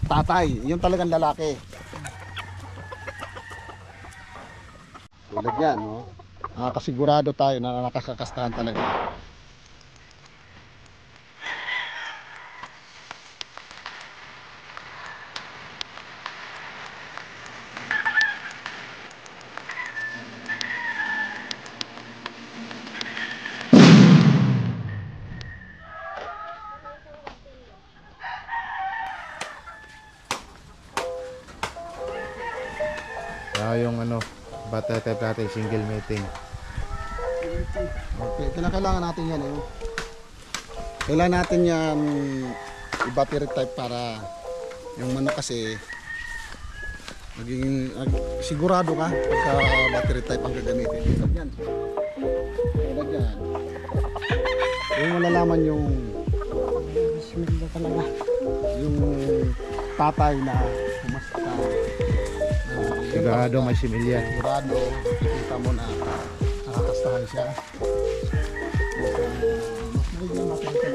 tatay, yung talagang lalaki. Tulad yan, no? Nakakasigurado tayo na nakakakastahan talaga. Yung ano, bata type natin, single mating. Okay, kailangan natin yan eh. Kailangan natin yan i-battery type para yung manok kasi maging sigurado ka pagka battery type ang gagamitin. Tulad yan. Tulad yan. Yung malalaman yung tatay na pumasta ka. Sigurado may similya. Sigurado, kita mo na nakakastahan siya. Mas maligyan natin ito.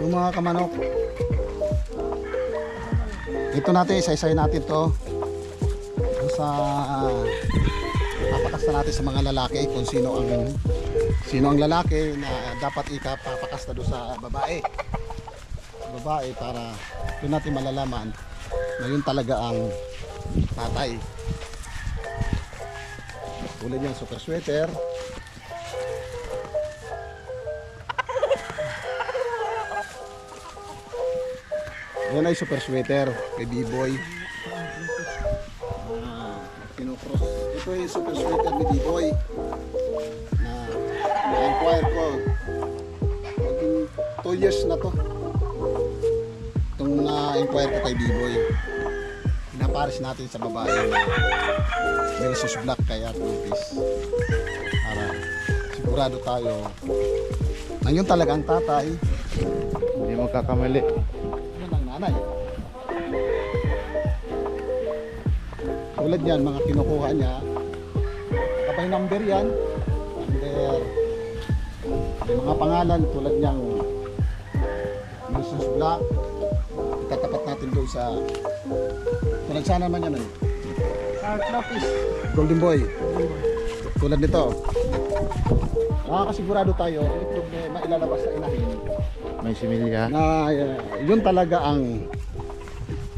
Yung mga kamanok, ito natin, isa-isay natin to sa papakasta natin sa mga lalaki kung sino ang lalaki na dapat ikapapakasta doon sa babae para doon natin malalaman na yun talaga ang tatay. Tulad yan, super sweater. Yan ay super sweater kay B-boy. Kinocross. Ito yung super sweater ni B-boy na na-acquire ko. 2 years na to. Itong na-acquire ko kay B-boy. Pinapares natin sa babae na versus black kay Arthropis. Para sigurado tayo na yun talaga ang tatay. Hindi mo kakamali. Yan ang nanay. Tulad yan, mga kinukuha niya, kapay number yan, number, may mga pangalan tulad niyang versus black, itatapat natin doon sa, tulad sana naman yan, golden boy, tulad nito. Nakakasigurado tayo, may problema ilalabas sa inahin May similya. na yun talaga ang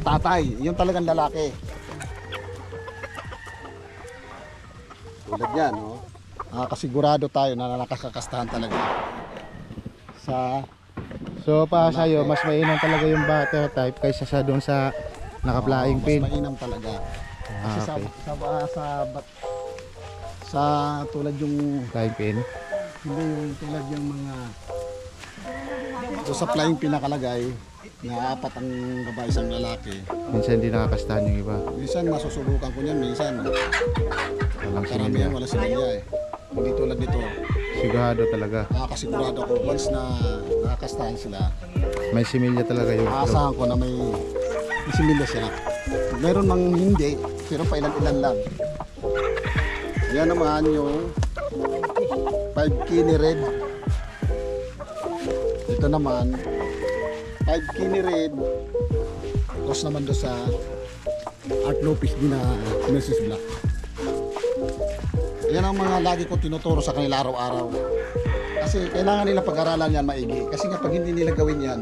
tatay, yun talagang lalaki. Tulad yan, no? Nakakasigurado tayo na nakakakastahan talaga sa So para sa'yo, mas mainam talaga yung butter type kaysa sa doon sa naka-flying pin. mas mainam talaga. Kasi Okay. sa tulad yung Flying pin. hindi yung tulad yung mga so sa flying pinakalagay na 4 ang babae isang lalaki. Minsan hindi nakakastahan yung iba. Minsan masusubukan ko niyan, minsan Walang karamihan similya. wala similya eh. Hindi tulad nito. Sigurado talaga. Nakakasigurado ako once na nakakastahan sila, May similya talaga yung aasahan ko na may similya sila. Meron mang hindi, pero pailan-ilan lang. Yan naman yung 5 kini red. Ito naman 5 kini red. Tapos naman doon sa Arthropis din na Mrs. Black. Yan ang mga lagi ko tinuturo sa kanila araw-araw. Kasi kailangan nila pag-aralan yan maigi. Kasi nga pag hindi nila gawin yan,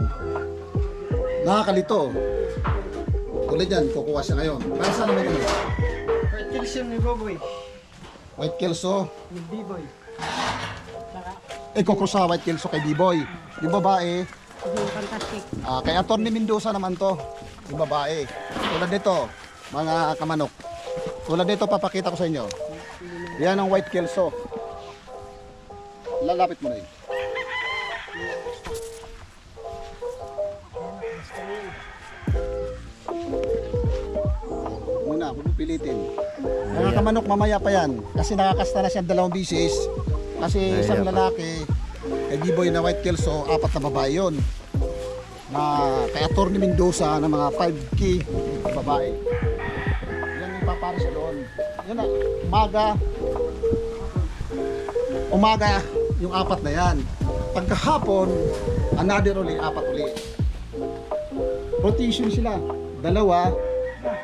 nakakalito. Tulad yan, kukuha siya ngayon. Para saan naman yun? White Kelso ni Boboy. White Kelso. Ni B-Boy. Saka, Kukuha sa White Kelso kay B-Boy. Yung babae, yung fantastic. kay Atty. Mendoza naman to. Yung babae. Tulad nito, mga kamanok. Tulad nito, papakita ko sa inyo. Yan ang White Kelso. Lalapit mo na yun. Muna, huwag mo pilitin. Mga kamanok, mamaya pa yan. Kasi nakakasta na siya 2 bisis. Kasi isang lalaki, kay B-Boy na White Kelso, 4 na babae yun. Na kay Atty. Mendoza na mga 5K babae. Yan yung papares doon. Yan na, umaga yung apat na yan. Pagkahapon, another uli, apat uli. Rotation sila. Dalawa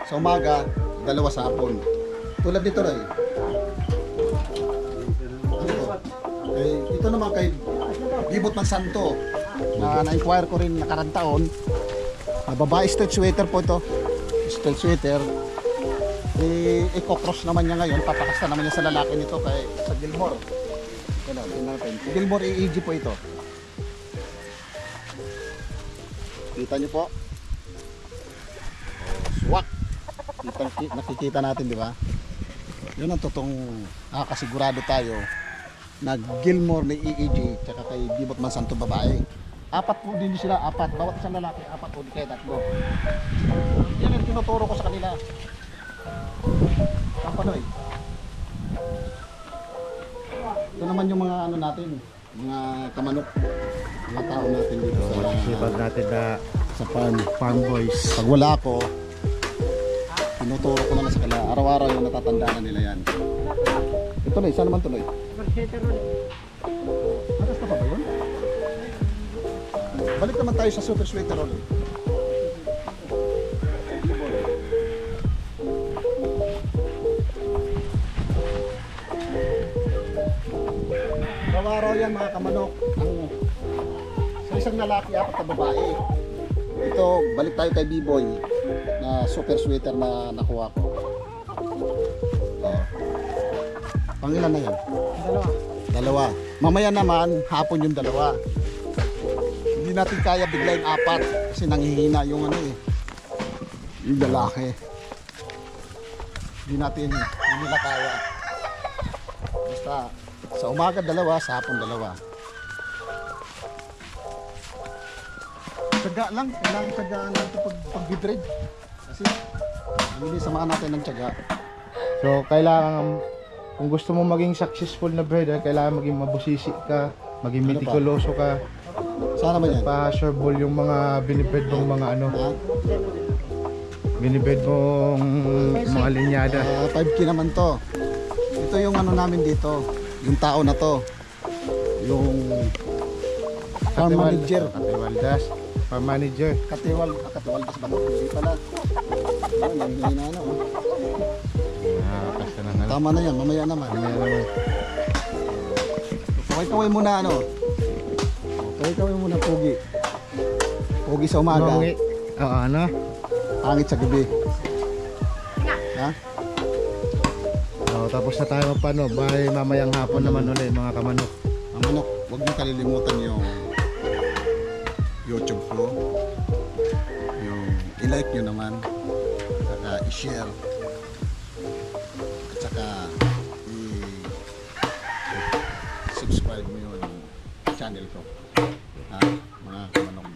sa umaga, dalawa sa hapon. Tulad nito rin. Ito naman kay Bibot ng Santo na na-inquire ko rin nakarang taon. Babae stretch sweater po ito. Stretch sweater. I-cross naman niya ngayon. Papakasta naman niya sa lalaki nito kay sa Gilmore. Gilmore EEG po ito. Kita niyo po. Swak. Nakikita natin, di ba? Yun ang totoong nakakasigurado tayo na Gilmore ni EEG tsaka kay Bibot man Santo babae. Apat po din sila, apat. Bawat isang lalaki, apat po, di kaya tatlo. Yan ang tinuturo ko sa kanila. Kampanoy. Ito naman yung mga ano natin, mga kamanok, mga tao natin dito sa Sipag natin na sa farm boys. Pag wala ako, tinuturo ko naman sa kanila. Araw-araw yung natatandaan nila yan. Ito na, isa naman tuloy. Barseter ulit. Atas na pa ba yun? Balik naman tayo sa super sweater ulit. Araw-araw yan mga kamanok. Sa isang lalaki, apat na babae. Ito, balik tayo kay B-Boy na super sweater na nakuha ko. Pangilan na yan? Dalawa. Mamaya naman, hapon yung dalawa. Hindi natin kaya bigla yung apat kasi nanghihina yung ano eh. Yung lalaki. Hindi nila kaya. Basta sa umaga dalawa, sa hapon dalawa. Tsaga lang, kailangan tsagaan lang ito pag-breed. Kasi hindi samahan natin ng tsaga. So kailangan, kung gusto mo maging successful na breeder, kailangan maging mabusisi ka, maging Ano pa? mitikuloso ka, Sana ba yan? pa-sureball yung mga binibred mong mga ano, Ha? binibred mong mga linyada. 5K naman to. Ito yung ano namin dito. Yung tao na to. Yung farm manager. Katiwaldas, farm manager. Katiwaldas ba to? Hindi pala. Ayun, nanghihina na oh. Nakakakas ka ng ano. Tama na yan, mamaya naman. Mamaya naman. Kaway-kaway muna ano. Kaway-kaway muna pogi. Pogi sa umaga. Ngongi. Oo, ano? Pangit sa gabi. Ha? Tapos na tayo magpano. Bye, mamayang hapon naman ulit mga kamanok. Ang manok, huwag niyo kalilimutan yung YouTube ko. Yung i-like nyo naman. Saka i-share. At saka i-subscribe mo yung channel ko. Ha? Mga kamanok.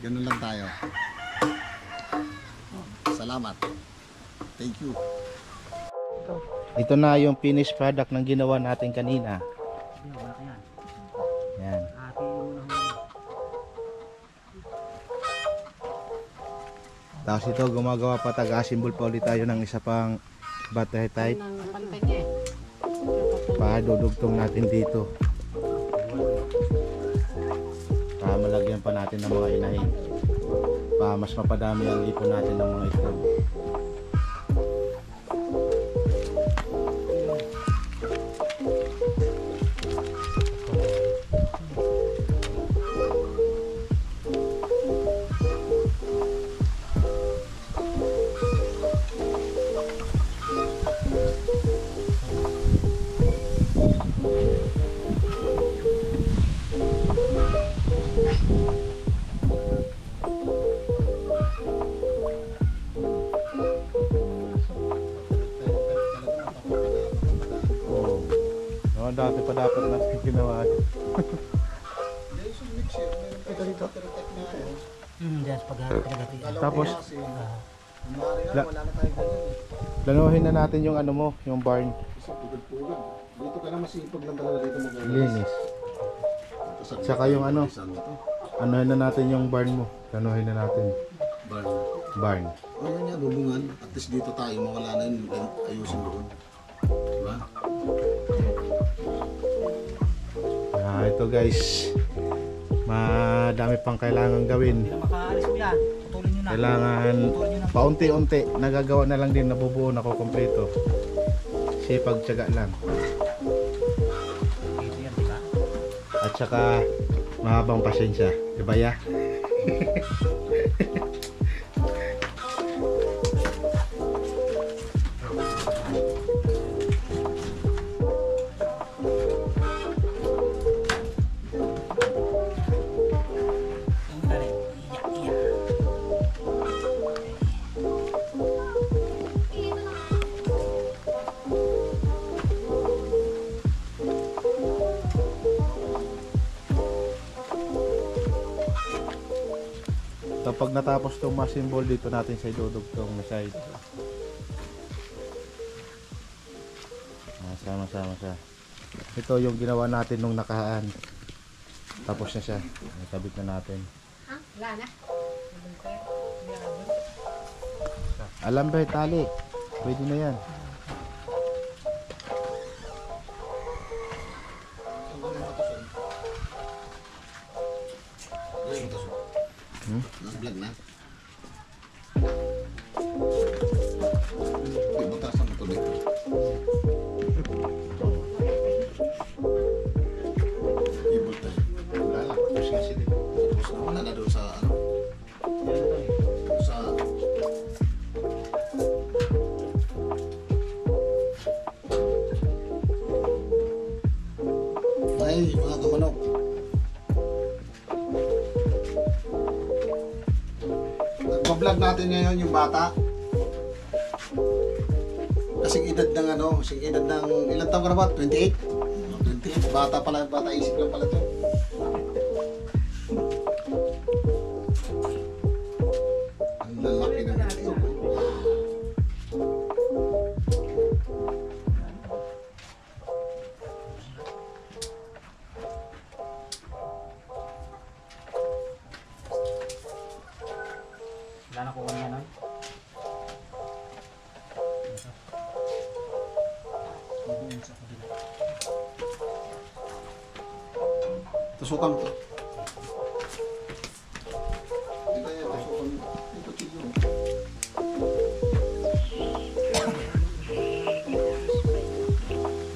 Ganun lang tayo. Salamat. Thank you. Ito na yung finished product ng ginawa natin kanina. Yan. Tapos ito gumagawa pa, taga-assemble pa ulit tayo ng isa pang butter type. Padudugtong natin dito. Para malagyan pa natin ng mga inahin. Para mas mapadami ang ipon natin ng mga itlog. Dati pa dapat natin ginawa. Yes, pag-agati. Tapos planuhin na natin yung ano mo, yung barn. Dito ka na masipag lang talaga dito mo. Linis. Tsaka yung ano, anuhin na natin yung barn mo. Planuhin na natin. Barn. Ano niya, bubungan. At least dito tayo, mawala na yun. Ayusin doon. Diba? Ito guys, madami pang kailangan gawin. Hindi na makaalis kuya. Putulin nyo na. Kailangan Putulin nyo na. paunti-unti nagagawa na lang din, nabubuo na ko kompleto. Sipag tiyaga lang. Dito yan, diba? At saka mahabang pasensya, diba ya? Ang galing. Iya. Kapag natapos tong machine ball, dito natin sa idudog tong side. Sama-sama siya. Ito yung ginawa natin nung nakaraan. Tapos na siya. Nakabit na natin. Wala na. Alam ba, tali. Pwede na yan. Nag-vlog na. Hindi, butasan mo ito dito. Ibol tayo. Wala lang. Tapos na sila. Tapos na, wala na doon sa ano. Sa... Ay, mga kamanok. Nagpa-vlog natin ngayon yung bata. Kasing edad ng ano, kasing edad ng ilang taon ka na ba? 28? 28. Bata pala, bata isip lang pala to. Ang lalaki na ito. Wala na kuha niya nun. Tusukan mo to. Di ba yan, tusukan mo. Yung kutsilyo.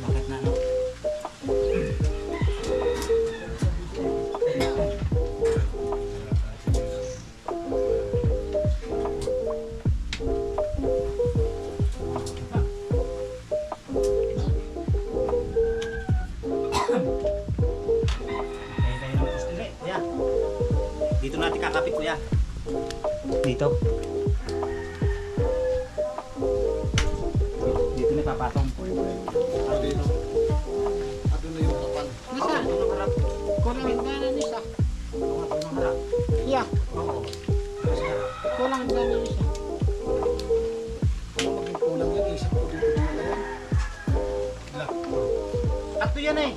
Bakit na no? Kaya tayo ng pustili. Kuya. Dito natin kakapit kuya. Dito. Dito na papatong. Sabi no. Ano na yung kapan? Nasa? Ito ng harap. Kulang ganan isa. Ito ng harap. Iya. Oo. Ito sa harap. Kulang ganan isa. Ano maging kulang yan? Isip ko dito na yan. Tatlo yan eh.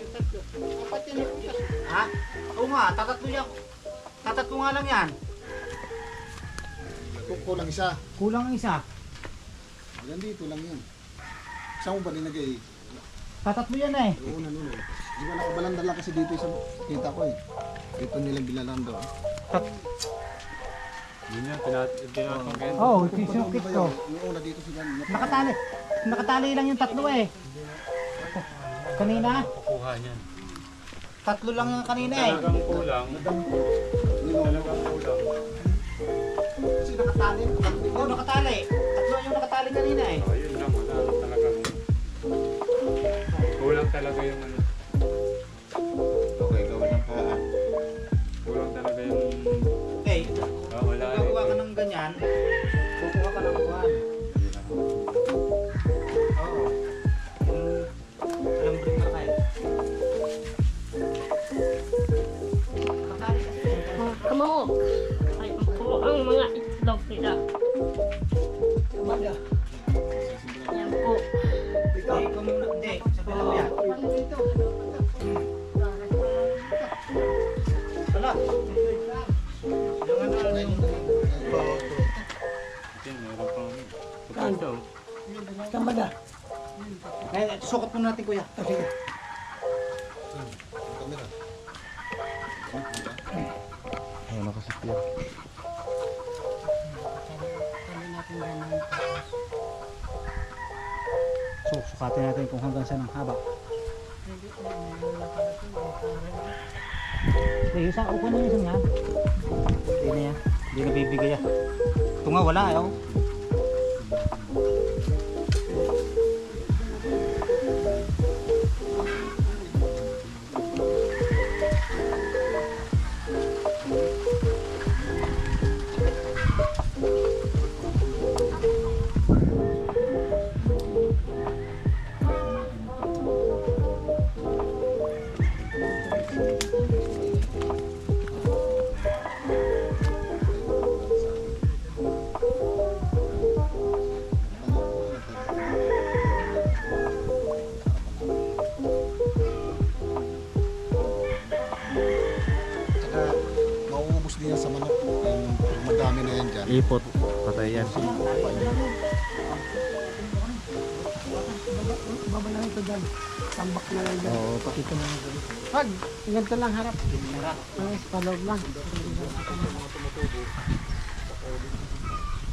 Tatlo. Apat yan ang putas. Ha? Oo nga, tatatlo yan. Tatatlo nga lang yan. Kulang isa. Kulang ang isa. Yan dito lang yan. Saan mo ba nilagay? Tatatlo yan eh. Oo na nun eh. Di ba nakabalanda lang kasi dito sa kita ko eh. Dito nilang bilalanda. Yun yan, tinatanggan. Oo, oh, sinukit ko. Yung una dito sila. Nakatali. Nakatali lang yung tatlo eh. Kanina, Kukuha niyan. tatlo lang yung kanina eh. Talagang kulang. Talagang kulang. Kasi nakatali. Oo, nakatali. Tatlo yung nakatali kanina eh. Oh, yun lang, wala talagang. Kulang talaga yung ano. Okay, gawin ng kaan. Kulang talaga yung. Okay, Wala gagawa ka rin. ng ganyan, kukuha ka ng kuhan. Oo. Alam rin na kayo. Nakatali kasi. Kamahok. Ay, po ang mga itlog nila. Yan po. Hindi, ikaw muna. Hindi, sa dalawa yan. Wala. Yung ano, yung... Meron pang pagkanta oh. Kamada. Eh, sukat muna natin kuya. O sige. Camera. Ayun, nakasit yan. So, sukatin natin kung hanggang saan ang haba. Eh, isa, upo na isang yan. Hindi na yan. Hindi na bibigay yan. Ito nga, wala eh. Oh. Tsaka mauubos din yan sa manok. Yung pag madami na yan dyan. Ipot. Patay yan. Babalahin ko dyan. Tambak na lang dyan. Oo. Pakita na lang dyan. Pag, ganito lang harap. Ang paloob lang.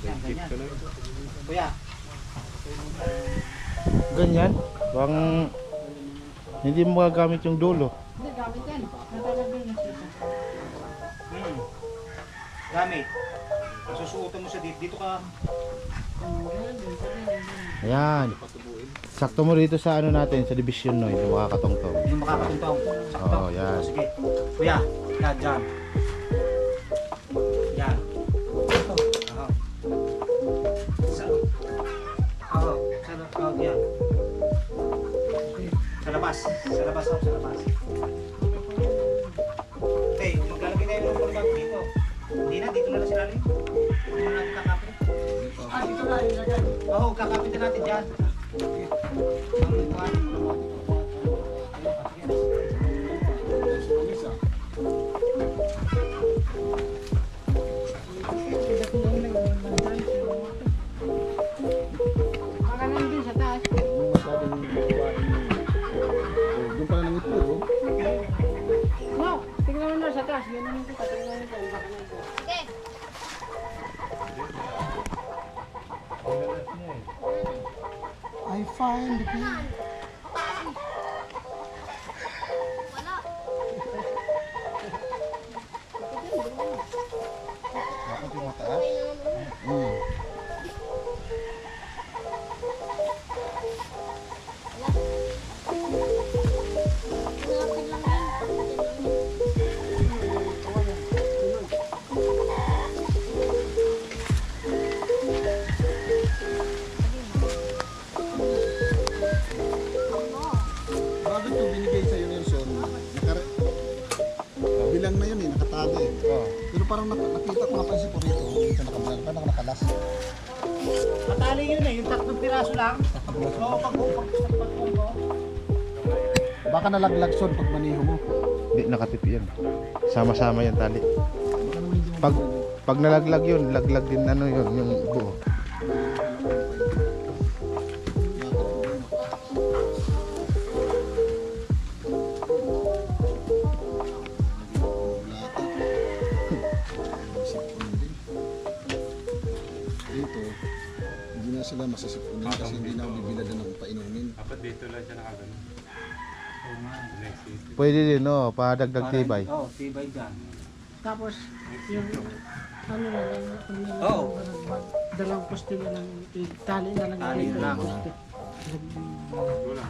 Yan, ganyan. Kuya, Ganyan. Bang hindi mo magagamit yung dulo. Hindi, gamit yan. Natalagay na siya. gamit. Susuotan mo siya dito. Dito ka. Ayan. Sakto mo dito sa ano natin, sa division no, yung makakatongtong. Yung makakatuntong. Sakto. Oo, yan. Sige. Kuya, yan, dyan. Yan. Ito. Aha. Sa yan. Sa labas. Sa labas ako, sa labas. Okay, maglalagay tayo ng pulbag dito. Hindi na, dito na lang sila rin. Hindi na natin kakapit. Ah, dito na ilagay. Oo, kakapit na natin dyan. Ang kuhan. Baka nandun sa taas. Yung masyadong babae mo. Doon pala nang ito. Oh. No, tingnan mo na sa taas. Yan naman kita. Tingnan mo dyan. Baka nandun. I find the key. Bakit yung mataas? Hmm. Bakit ito binigay sa'yo, Nelson? Bilang na yun eh, nakatali eh. Oo. Pero parang nakita ko napansin ko rito, dito nakabilang, parang nakalas. Matali yun eh, yung 3 piraso lang. Oo, pag-pumpo. Baka nalaglag son pag maniho mo. Hindi nakatip yan. Sama-sama yan tali. Baka naman hindi mo Pag nalaglag yun, laglag din ano yun, yung buo. Dito, hindi na sila masisipunin kasi hindi na bibiladan ng painumin. Dapat dito lang siya nakagano. Oo nga. Next is Pwede din, no? Padagdag tibay. Oo, tibay dyan. Tapos, yung ano na lang, Oo. dalawang poste na lang, tali na lang. Tali na lang. Poste. wala.